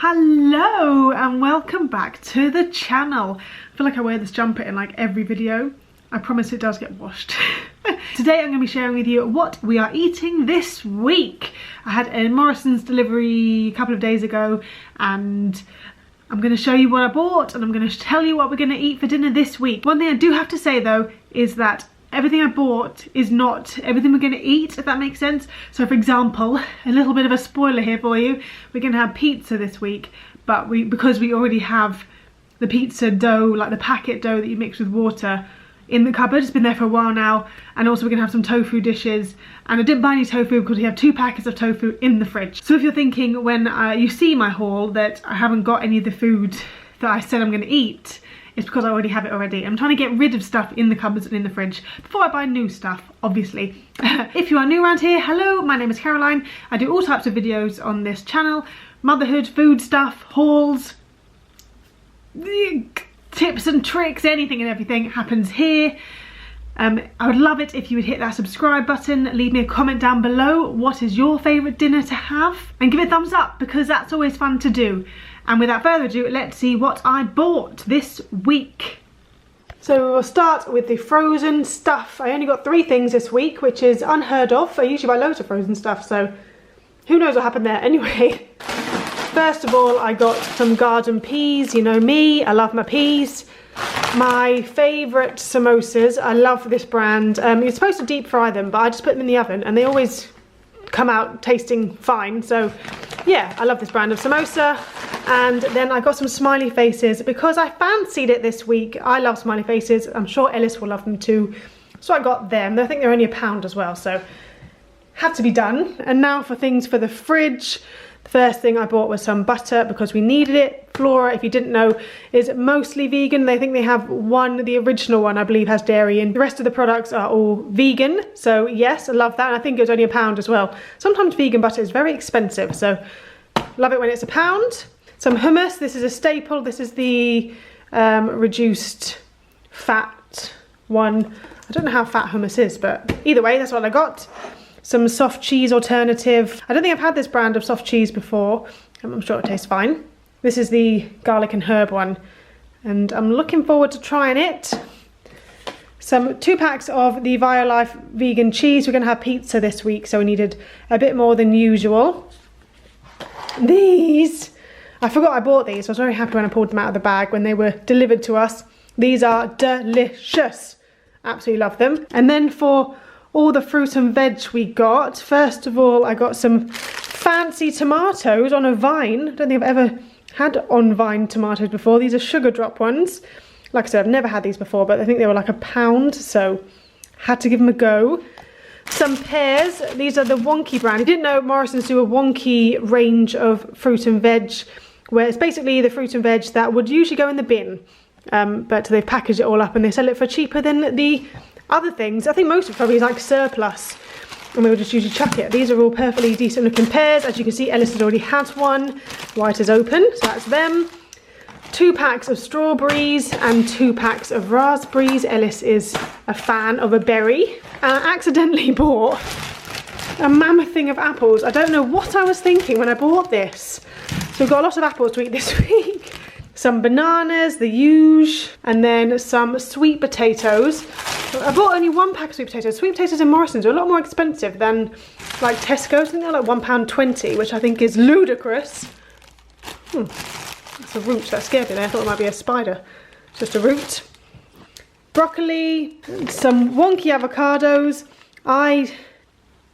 Hello and welcome back to the channel. I feel like I wear this jumper in like every video. I promise it does get washed. Today I'm going to be sharing with you what we are eating this week. I had a Morrisons delivery a couple of days ago and I'm going to show you what I bought and I'm going to tell you what we're going to eat for dinner this week. One thing I do have to say though is that everything I bought is not everything we're going to eat, if that makes sense. So for example, a little bit of a spoiler here for you, we're going to have pizza this week, but because we already have the pizza dough, like the packet dough that you mix with water, in the cupboard. It's been there for a while now, and also we're going to have some tofu dishes, and I didn't buy any tofu because we have 2 packets of tofu in the fridge. So if you're thinking when you see my haul that I haven't got any of the food that I said I'm going to eat, it's because I already have it already. I'm trying to get rid of stuff in the cupboards and in the fridge before I buy new stuff, obviously. If you are new around here, hello, my name is Caroline. I do all types of videos on this channel. Motherhood, food stuff, hauls, tips and tricks, anything and everything happens here. I would love it if you would hit that subscribe button, leave me a comment down below. What is your favourite dinner to have? And give it a thumbs up because that's always fun to do. And without further ado, let's see what I bought this week. So we'll start with the frozen stuff. I only got 3 things this week, which is unheard of. I usually buy loads of frozen stuff, so who knows what happened there. Anyway, first of all, I got some garden peas. You know me, I love my peas. My favourite samosas, I love this brand. You're supposed to deep fry them, but I just put them in the oven and they always come out tasting fine. So yeah, I love this brand of samosa. And then I got some smiley faces because I fancied it this week. I love smiley faces. I'm sure Ellis will love them too. So I got them. I think they're only £1 as well, so had to be done. And now for things for the fridge. The first thing I bought was some butter because we needed it. Flora, if you didn't know, is mostly vegan. They think they have the original one I believe has dairy in. The rest of the products are all vegan. So yes, I love that. And I think it was only £1 as well. Sometimes vegan butter is very expensive, so love it when it's £1. Some hummus, this is a staple. This is the reduced fat one. I don't know how fat hummus is, but either way, that's what I got. Some soft cheese alternative. I don't think I've had this brand of soft cheese before. I'm sure it tastes fine. This is the garlic and herb one, and I'm looking forward to trying it. Some 2 packs of the Violife vegan cheese. We're going to have pizza this week, so we needed a bit more than usual. These, I forgot I bought these. I was very happy when I pulled them out of the bag when they were delivered to us. These are delicious. Absolutely love them. And then for all the fruit and veg we got, first of all, I got some fancy tomatoes on a vine. I don't think I've ever had on vine tomatoes before. These are sugar drop ones. Like I said, I've never had these before, but I think they were like £1, so had to give them a go. Some pears. These are the Wonky brand. I didn't know Morrisons do a Wonky range of fruit and veg, where it's basically the fruit and veg that would usually go in the bin, but they've packaged it all up and they sell it for cheaper than the other things. I think most of it probably is like surplus and we would just usually chuck it. These are all perfectly decent looking pears. As you can see, Ellis has already had one. White is open, so that's them. 2 packs of strawberries and 2 packs of raspberries. Ellis is a fan of a berry. And I accidentally bought a mammoth thing of apples. I don't know what I was thinking when I bought this. So we've got a lot of apples to eat this week. Some bananas, the huge, and then some sweet potatoes. I bought only 1 pack of sweet potatoes. Sweet potatoes in Morrisons are a lot more expensive than like Tesco's. I think they're like £1.20, which I think is ludicrous. That's a root, that scared me there. I thought it might be a spider. It's just a root. Broccoli, some wonky avocados. I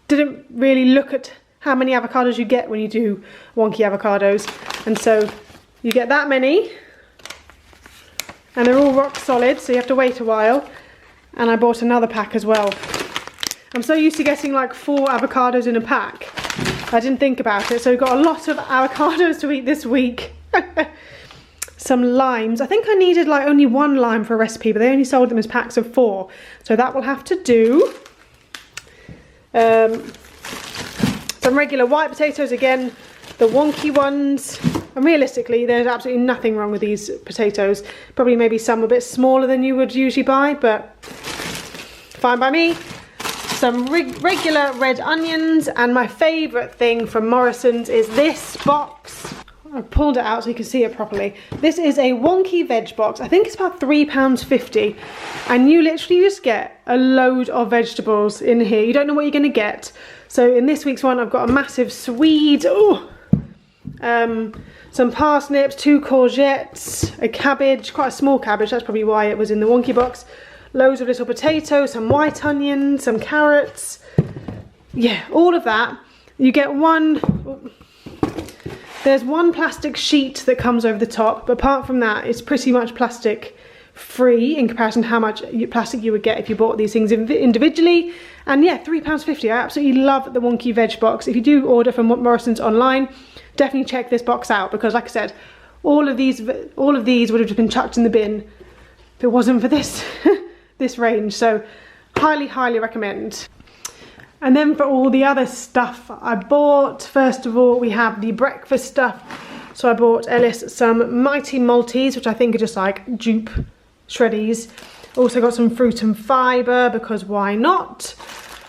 didn't really look at how many avocados you get when you do wonky avocados, and so you get that many, and they're all rock solid, so you have to wait a while. And I bought another pack as well. I'm so used to getting like 4 avocados in a pack. I didn't think about it, so we've got a lot of avocados to eat this week. Some limes. I think I needed like only 1 lime for a recipe, but they only sold them as packs of 4, so that will have to do. Some regular white potatoes, again, the wonky ones. And realistically, there's absolutely nothing wrong with these potatoes. Probably maybe some a bit smaller than you would usually buy, but fine by me. Some regular red onions, and my favourite thing from Morrisons is this box. I've pulled it out so you can see it properly. This is a wonky veg box. I think it's about £3.50, and you literally just get a load of vegetables in here. You don't know what you're going to get. So in this week's one, I've got a massive Swede, some parsnips, 2 courgettes, a cabbage, quite a small cabbage, that's probably why it was in the wonky box, loads of little potatoes, some white onions, some carrots, yeah, all of that. You get there's one plastic sheet that comes over the top, but apart from that, it's pretty much plastic free in comparison to how much plastic you would get if you bought these things individually. And yeah, £3.50. I absolutely love the wonky veg box. If you do order from Morrisons online, definitely check this box out, because like I said, all of these would have just been chucked in the bin if it wasn't for this this range. So highly recommend. And then for all the other stuff I bought, first of all, we have the breakfast stuff. So I bought Ellis some Mighty Maltese, which I think are just like dupe shreddies. Also got some fruit and fibre, because why not?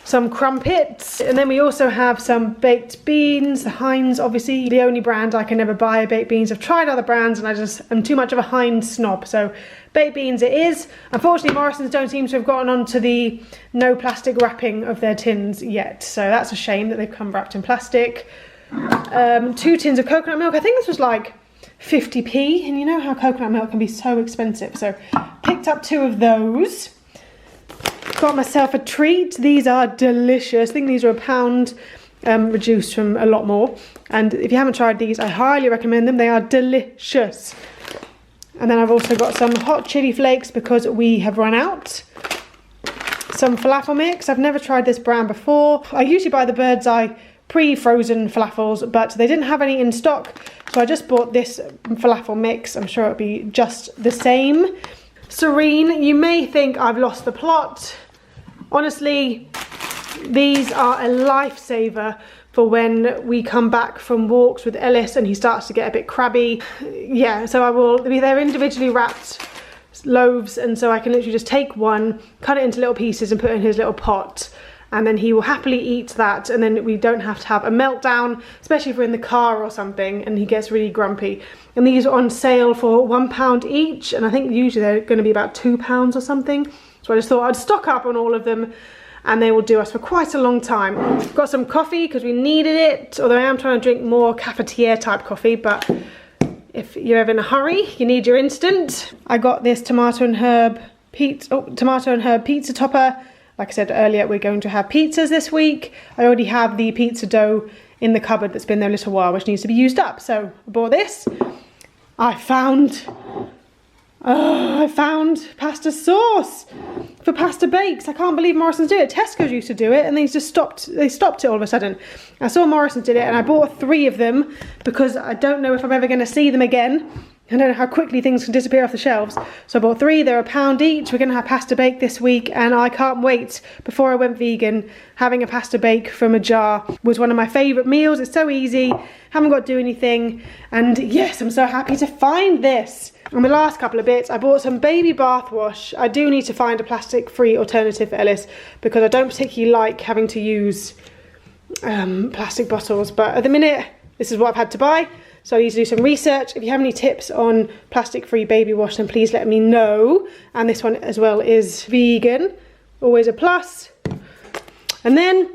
Some crumpets, and then we also have some baked beans. The Heinz, obviously the only brand I can never buy baked beans. I've tried other brands and I just am too much of a Heinz snob, so baked beans it is. Unfortunately, Morrisons don't seem to have gotten onto the no plastic wrapping of their tins yet, so that's a shame that they've come wrapped in plastic. 2 tins of coconut milk. I think this was like 50p, and you know how coconut milk can be so expensive, so picked up 2 of those. Got myself a treat. These are delicious. I think these are £1, reduced from a lot more, and if you haven't tried these, I highly recommend them. They are delicious. And then I've also got some hot chili flakes because we have run out. Some falafel mix. I've never tried this brand before. I usually buy the Bird's Eye pre-frozen falafels, but they didn't have any in stock, so I just bought this falafel mix. I'm sure it'll be just the same. Serene, you may think I've lost the plot. Honestly, these are a lifesaver for when we come back from walks with Ellis and he starts to get a bit crabby. Yeah, so they're individually wrapped loaves, and so I can literally just take one, cut it into little pieces and put it in his little pot, and then he will happily eat that, and then we don't have to have a meltdown, especially if we're in the car or something and he gets really grumpy. And these are on sale for £1 each, and I think usually they're going to be about £2 or something. So I just thought I'd stock up on all of them, and they will do us for quite a long time. Got some coffee because we needed it, although I am trying to drink more cafetiere type coffee, but if you're ever in a hurry, you need your instant. I got this tomato and herb pizza topper. Like I said earlier, we're going to have pizzas this week. I already have the pizza dough in the cupboard that's been there a little while, which needs to be used up. So I bought this. I found pasta sauce for pasta bakes. I can't believe Morrisons do it. Tesco's used to do it and they stopped it all of a sudden. I saw Morrisons did it and I bought 3 of them because I don't know if I'm ever going to see them again. I don't know how quickly things can disappear off the shelves. So I bought 3, they're £1 each. We're going to have pasta bake this week, and I can't wait. Before I went vegan, having a pasta bake from a jar was one of my favourite meals. It's so easy, haven't got to do anything, and yes, I'm so happy to find this. And the last couple of bits, I bought some baby bath wash. I do need to find a plastic-free alternative for Ellis because I don't particularly like having to use plastic bottles, but at the minute, this is what I've had to buy. So I need to do some research. If you have any tips on plastic-free baby wash, then please let me know. And this one as well is vegan, always a plus. And then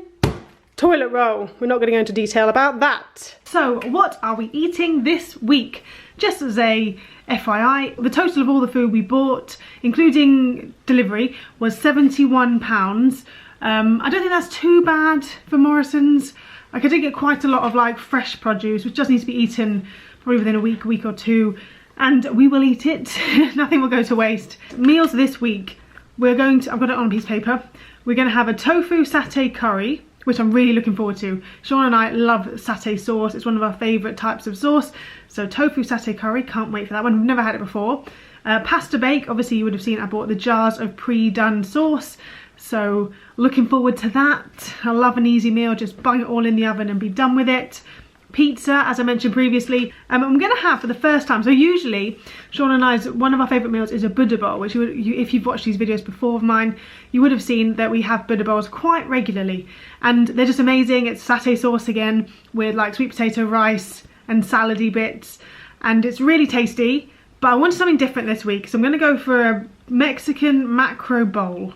toilet roll. We're not going to go into detail about that. So what are we eating this week? Just as a FYI, the total of all the food we bought, including delivery, was £71. I don't think that's too bad for Morrisons. Like, I did get quite a lot of like fresh produce, which just needs to be eaten probably within a week or two, and we will eat it. Nothing will go to waste. Meals this week, I've got it on a piece of paper. We're going to have a tofu satay curry, which I'm really looking forward to. Sean and I love satay sauce. It's one of our favourite types of sauce. So tofu satay curry, can't wait for that one. We've never had it before. Pasta bake, obviously you would have seen I bought the jars of pre-done sauce. So looking forward to that. I love an easy meal, just bung it all in the oven and be done with it. Pizza, as I mentioned previously, I'm going to have for the first time. So usually, Sean and I's, one of our favourite meals is a Buddha bowl, which if you've watched these videos before of mine, you would have seen that we have Buddha bowls quite regularly. And they're just amazing. It's satay sauce again with like sweet potato, rice, and salady bits, and it's really tasty. But I wanted something different this week, so I'm going to go for a Mexican macro bowl.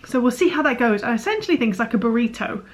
So we'll see how that goes. I essentially think it's like a burrito,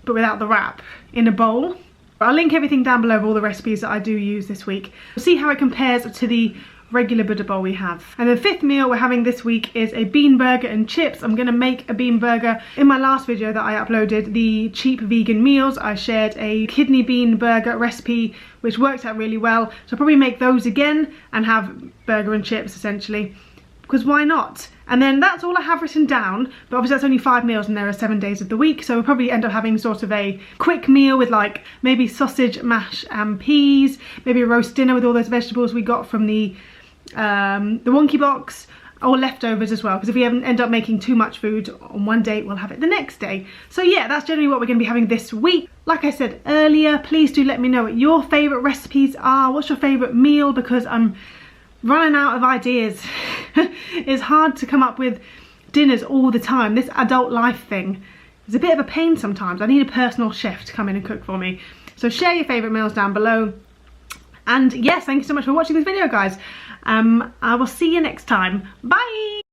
but without the wrap, in a bowl. I'll link everything down below of all the recipes that I do use this week. We'll see how it compares to the regular Buddha bowl we have. And the fifth meal we're having this week is a bean burger and chips. I'm going to make a bean burger. In my last video that I uploaded, the cheap vegan meals, I shared a kidney bean burger recipe which worked out really well. So I'll probably make those again and have burger and chips essentially, because why not? And then that's all I have written down, but obviously that's only 5 meals and there are 7 days of the week, so we'll probably end up having sort of a quick meal with like maybe sausage, mash and peas, maybe a roast dinner with all those vegetables we got from the wonky box, or leftovers as well, because if we end up making too much food on one day, we'll have it the next day. So yeah, that's generally what we're going to be having this week. Like I said earlier, please do let me know what your favourite recipes are. What's your favourite meal, because I'm running out of ideas. It's hard to come up with dinners all the time. This adult life thing is a bit of a pain sometimes. I need a personal chef to come in and cook for me. So share your favourite meals down below. And yes, thank you so much for watching this video, guys. I will see you next time. Bye!